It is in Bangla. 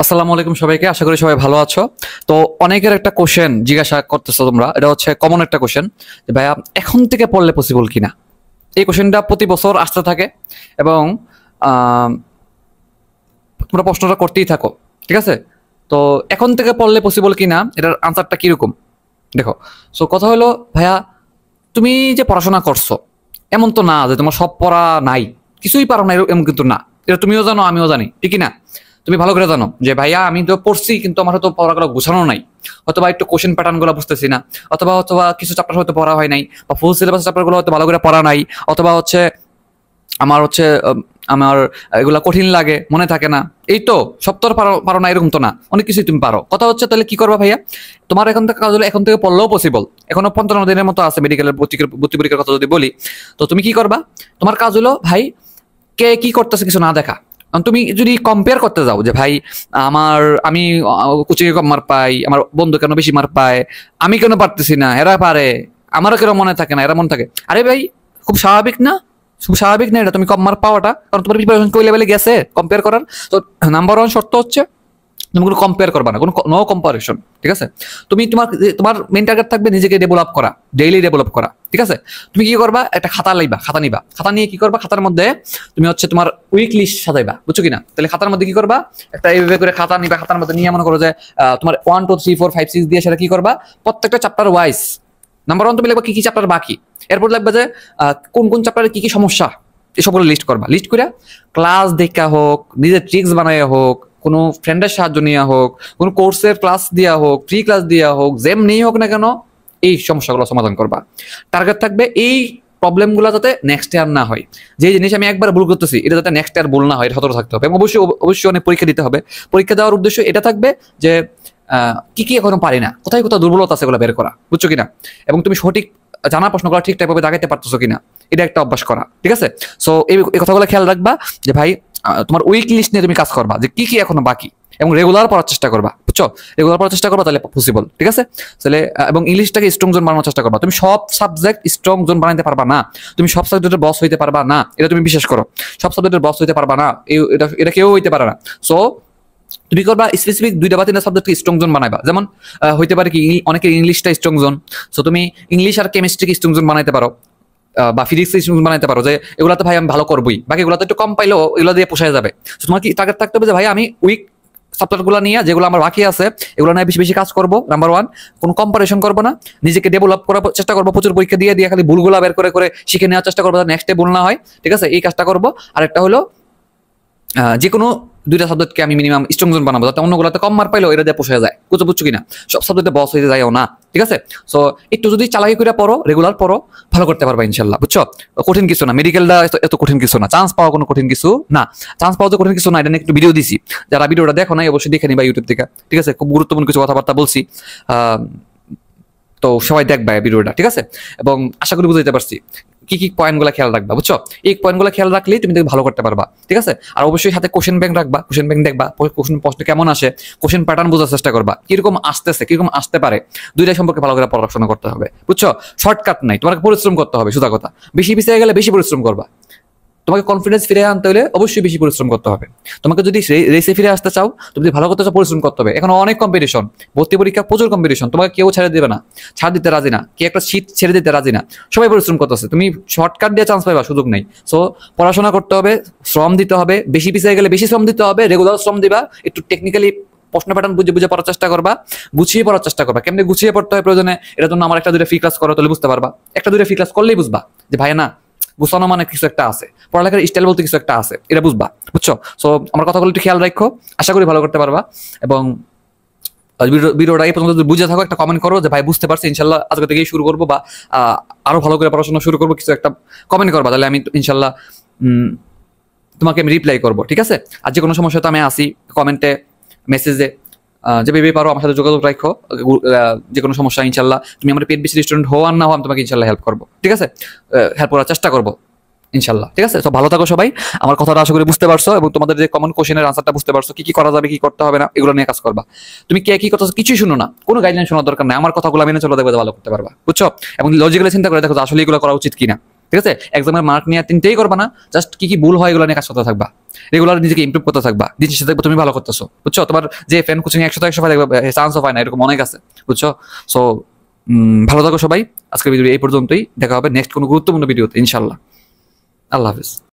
আসসালামু আলাইকুম সবাইকে, আশা করি সবাই ভালো আছো। তো অনেকের একটা কোশ্চেন জিজ্ঞাসা করতেছো তোমরা, এটা হচ্ছে কমন একটা কোশ্চেন যে ভাইয়া এখন থেকে পড়লে পসিবল কিনা। এই কোশ্চেনটা প্রতি বছর আসতে থাকে এবং আহ, তোমরা প্রশ্নটা করতেই থাকো, ঠিক আছে? তো এখন থেকে পড়লে পসিবল কিনা এটার আনসারটা কিরকম দেখো। সো কথা হলো ভাইয়া, তুমি যে পড়াশোনা করছো এমন তো না যে তোমার সব পড়া নাই, কিছুই পারো না এমন কিন্তু না। এটা তুমিও জানো, আমিও জানি, ঠিকই না? তুমি ভালো করে জানো যে ভাইয়া আমি তো পড়ছি কিন্তু আমার হয়তো পড়াগুলো গোছানো নাই, অথবা একটু কোশ্চেন প্যাটার্ন গুলো বুঝতেছি না, অথবা অথবা কিছু চ্যাপ্টার হয়তো পড়া হয় নাই, বা ফুল সিলেবাস চ্যাপ্টার গুলো হয়তো ভালো করে পড়া নাই, অথবা হচ্ছে আমার হচ্ছে আমার এগুলা কঠিন লাগে, মনে থাকে না। এই তো সব তো আর পারো পারো না এরকম তো না, অনেক কিছুই তুমি পারো। কথা হচ্ছে তাহলে কি করবা ভাইয়া, তোমার এখন থেকে কাজ হলো এখন থেকে পড়লেও পসিবল, এখনো 55 দিনের মতো আছে মেডিকেলের ভর্তি পরীক্ষার কথা যদি বলি। তো তুমি কি করবা, তোমার কাজ হলো ভাই কে কি করতেছে কিছু না দেখা। কারণ তুমি যদি কম্পেয়ার করতে যাও যে ভাই আমি কোচিং এ কম মার্ক পাই, আমার বন্ধু কেন বেশি মার্ক পায়, আমি কেন পারতেছি না, এরা পারে, আমারও কেন মনে থাকে না, এরা মনে থাকে। আরে ভাই, খুব স্বাভাবিক না? খুব স্বাভাবিক না এটা তুমি কম মার্ক পাওয়াটা? কারণ তোমার প্রিপারেশন কোই লেভেলে গেছে কম্পেয়ার করার। তো নাম্বার ওয়ান শর্ত হচ্ছে তুমি কোনো কম্পেয়ার করবা না, কোনো নো কম্পারিশন, ঠিক আছে? তুমি তোমার তোমার মেইন টার্গেট থাকবে নিজেকে ডেভেলপ করা, ডেইলি ডেভেলপ করা, ঠিক আছে? তুমি কি করবা, একটা খাতা লাইবা, খাতা নিবা, খাতা নিয়ে কি করবা, খাতার মধ্যে তুমি হচ্ছে তোমার উইক লিস্ট সাজাইবা, বুঝছো কিনা? তাহলে খাতার মধ্যে কি করবা, একটা এইভাবে করে খাতা নিবা, খাতার মধ্যে নিয়ে মনে করো যে তোমার 1 2 3 4 5 6 দিয়ে সেটা কি করবা, প্রত্যেকটা চ্যাপ্টার ওয়াইজ নাম্বার ওয়ান তুমি লিখবা কি কি চ্যাপ্টার বাকি, এরপর লিখবা যে কোন কোন চ্যাপ্টারে কি কি সমস্যা, এসবগুলো লিস্ট করবা। লিস্ট করে ক্লাস দেখা হোক, নিজের ট্রিক্স বানাইয়া হোক, কোনো ফ্রেন্ডের সাহায্য নেওয়া হোক, কোনো কোর্সের ক্লাস দেওয়া হোক, ফ্রি ক্লাস দেওয়া হোক, যেম নেই হোক না কেন, এই সমস্যাগুলো সমাধান করবা। টার্গেট থাকবে এই প্রবলেমগুলো যাতে নেক্সট ইয়ার না হয়। যে জিনিস আমি একবার ভুল করতেছি এটা যাতে নেক্সট ইয়ার ভুল না হয়, এটা সতর্ক থাকতে হবে। এবং অবশ্যই অবশ্যই অনেক পরীক্ষা দিতে হবে। পরীক্ষা দেওয়ার উদ্দেশ্য এটা থাকবে যে কি কি এখনো পারি না, কোথায় কোথাও দুর্বলতা আছে এগুলো বের করা, বুঝছো কিনা? এবং তুমি সঠিক জানা প্রশ্নগুলো ঠিকঠাক ভাবে দাগাইতে পারতেছো কিনা, এটা একটা অভ্যাস করা, ঠিক আছে? সো এই কথাগুলো খেয়াল রাখবা যে ভাই তোমার উইক লিস্ট নিয়ে তুমি কাজ করবা যে কি কি এখনো বাকি, এবং রেগুলার পড়ার চেষ্টা করবা, বুঝছো? রেগুলার পড়ার চেষ্টা করবা, তাহলে পসিবল, ঠিক আছে? তাহলে এবং ইংলিশটাকে স্ট্রং জোন বানানোর চেষ্টা করবা। তুমি সব সাবজেক্ট স্ট্রং জোন বানাতে পারবা না, তুমি সব সাবজেক্টের বস হইতে পারবা না, এটা তুমি বিশ্বাস করো। সব সাবজেক্টের বস হইতে পারবা না, এটা এটা কেউ হইতে পারে না। সো তুমি করবা স্পেসিফিক 2 বা 3টা সাবজেক্টকে স্ট্রং জোন বানাইবা। যেমন হইতে পারে কি অনেকের ইংলিশটা স্ট্রং জোন, সো তুমি ইংলিশ আর কেমিস্ট্রিকে স্ট্রং জোন বানাইতে পারো, বা ফিজিক্স বানাইতে পারো যে এগুলাতে ভাই আমি ভালো করবোই, বাকি এগুলাতে একটু কম পাইলেও এগুলো দিয়ে পোষায় যাবে। তোমার কি টার্গেট থাকতে হবে যে ভাই আমি উইক সাবজেক্টগুলো নিয়ে যেগুলো আমার বাকি আছে এগুলো নিয়ে বেশি বেশি কাজ করবো। নাম্বার ওয়ান, কোনো কম্পারিশন করবো না, নিজেকে ডেভেলপ করার চেষ্টা করবো, প্রচুর পরীক্ষা দিয়ে দিয়ে খালি ভুলগুলো বের করে করে শিখে নেওয়ার চেষ্টা করবো, নেক্সট ডে ভুল না হয়, ঠিক আছে? এই কাজটা করবো। আর একটা হলো যে কোনো 2টা সাবজেক্টকে আমি মিনিমাম স্ট্রং জোন বানাবো, যাতে অন্যগুলোতে কম মার্ক পাইলেও এটা দিয়ে পোষায় যায়, বুঝছো কিনা? সব সাবজেক্টে বস হইতে যায়ও না, ঠিক আছে? সো একটু যদি চালাকি করে পড়ো, রেগুলার পড়ো, ভালো করতে পারবা ইনশাল্লাহ, বুঝছো? কঠিন কিছু না, মেডিকেলটা এত কঠিন কিছু না, চান্স পাওয়া কোনো কঠিন কিছু না। চান্স পাওয়া তো কঠিন কিছু না, এটা নিয়ে একটু ভিডিও দিছি, যারা ভিডিওটা দেখো নাই অবশ্যই দেখে নিবা ইউটিউব থেকে, ঠিক আছে? খুব গুরুত্বপূর্ণ কিছু কথাবার্তা বলছি, তো সবাই দেখবা ভিডিওটা, ঠিক আছে? এবং আশা করি বুঝাইতে পারছি কি কি পয়েন্টগুলো খেয়াল রাখবা, বুঝছো? এই পয়েন্টগুলো খেয়াল রাখলেই তুমি ভালো করতে পারবা, ঠিক আছে? আর অবশ্যই সাথে কোশ্চেন ব্যাংক রাখবা, কোশ্চেন ব্যাংক দেখবা প্রশ্ন কেমন আসে, কোশ্চেন প্যাটার্ন বোঝার চেষ্টা করবা, কিরকম আসতেছে, কিরকম আসতে পারে, 2টা সম্পর্কে ভালো করে পড়াশোনা করতে হবে, বুঝছো? শর্টকাট নাই, তোমাকে পরিশ্রম করতে হবে, সোজা কথা। বেশি পিছিয়ে গেলে বেশি পরিশ্রম করবা। তোমাকে কনফিডেন্স ফিরে আনতে হলে অবশ্যই বেশি পরিশ্রম করতে হবে। তোমাকে যদি রেসে ফিরে আসতে চাও, তুমি যদি ভালো করতে চাও, পরিশ্রম করতে হবে। এখন অনেক কম্পিটিশন, ভর্তি পরীক্ষা প্রচুর কম্পিটিশন, তোমাকে কেউ ছেড়ে দেবে না, ছাড় দিতে রাজি না, কে একটা সিট ছেড়ে দিতে রাজি না, সবাই পরিশ্রম করতেছে। তুমি শর্টকাট দিয়ে চান্স পাইবা, সুযোগ নেই। সো পড়াশোনা করতে হবে, শ্রম দিতে হবে, বেশি পিছিয়ে গেলে বেশি শ্রম দিতে হবে, রেগুলার শ্রম দিবা, একটু টেকনিক্যালি প্রশ্ন প্যাটার্ন বুঝে বুঝে পড়ার চেষ্টা করবা, গুছিয়ে পড়ার চেষ্টা করবা। কেমনি গুছিয়ে পড়তে হয় প্রয়োজনে এটার জন্য আমার 1 2 ফ্রি ক্লাস করো, তাহলে বুঝতে পারবা। 1 2 ফ্রি ক্লাস করলেই বুঝবা যে ভাই না, গুছানো মানে কিছু একটা আছে, পড়ালেখার স্টাইল বলতে কিছু একটা আছে, এটা বুঝবা, বুঝছো? সো আমার কথাগুলো একটু খেয়াল রাখো, আশা করি ভালো করতে পারবা। এবং ভিডিওটা এই পর্যন্ত যদি বুঝে থাকো, একটা কমেন্ট করো যে ভাই বুঝতে পারছি, ইনশাল্লাহ আজকে থেকেই শুরু করবো, বা আরো ভালো করে পড়াশোনা শুরু করবো, কিছু একটা কমেন্ট করবা, তাহলে আমি ইনশাল্লাহ তোমাকে আমি রিপ্লাই করবো, ঠিক আছে? আর যে কোনো সমস্যা তো আমি আসি কমেন্টে, মেসেজে, যে ভেবে পারো আমার সাথে যোগাযোগ রাখো। যে কোনো সমস্যা ইনশাল্লাহ, তুমি আমার পেট বেশি স্টুডেন্ট হও আর না হও, আমি তোমাকে ইনশাল্লাহ হেল্প করবো, ঠিক আছে? হেল্প করার চেষ্টা করবো ইনশাল্লাহ, ঠিক আছে? তো ভালো থাকো সবাই, আমার কথাটা আশা করি বুঝতে পারছো, এবং তোমাদের যে কমন কোশ্চেনের আনসারটা বুঝতে পারছো, কি কি করা যাবে, কি করতে হবে না, এগুলো নিয়ে কাজ করবা। তুমি কে কি কথা কিছুই শুনো না, কোনো গাইডলাইন শোনার দরকার নাই, আমার কথাগুলো মেনে চলো, দেখবে ভালো করতে পারবা, বুঝছো? এবং লজিক্যালি চিন্তা করে দেখো আসলে এগুলো করা উচিত কিনা। ঠিক আছে? এক্সামের মার্ক নিয়ে চিন্তাই করবা না, জাস্ট কি কি ভুল হয় এগুলো নিয়ে কাজ করতে থাকবা, রেগুলার নিজেকে ইমপ্রুভ করতে থাকবা, দিন শেষে দেখবো তুমি ভালো করতেছো, বুঝছো? তোমার যে ফ্যান কোচিং 100 পায় দেখবে, চান্সও পায় না, এরকম অনেক আছে, বুঝছো? সো ভালো থাকো সবাই। আজকের ভিডিও এই পর্যন্তই, দেখা হবে নেক্সট কোনো গুরুত্বপূর্ণ ভিডিওতে ইনশাল্লাহ। আল্লাহ হাফিজ।